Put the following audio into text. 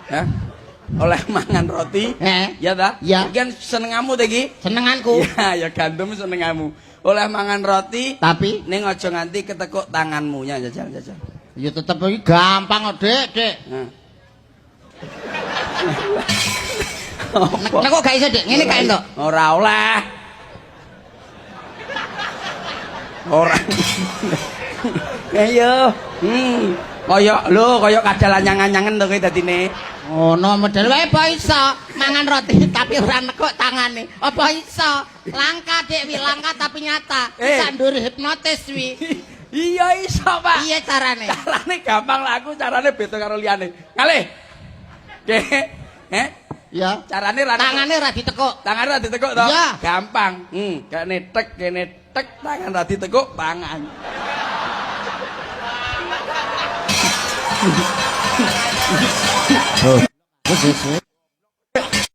Hah? Oleh mangan roti. Ya ta? Ya. Kan senengamu ta iki? Senenganku. Ya gandum senengamu. Oleh mangan roti, tapi ning aja nganti ketekuk tanganmu ya jajal. Ya tetep iki gampang kok, Dik. Nah. Nek kok gak iso, Dik? Ngene kae entuk. Ora oleh. Ora. Ayo. Kaya kadal anyang-anyangen to kowe dadine. Ono model wae apa iso mangan roti tapi ora nekuk tangane. Apa iso? Langka, Dik, wi langka tapi nyata. Sak ndur hipnotis wi. Iya iso, Pak. Iya carane? Carane gampang lah aku, carane beda karo liyane. Ngalih. Dek. Ya. Carane tangane ora ditekuk. Tangane ora ditekuk to? Iya. Gampang. Kene tek, tangan ora ditekuk, tangan. Oh, wis.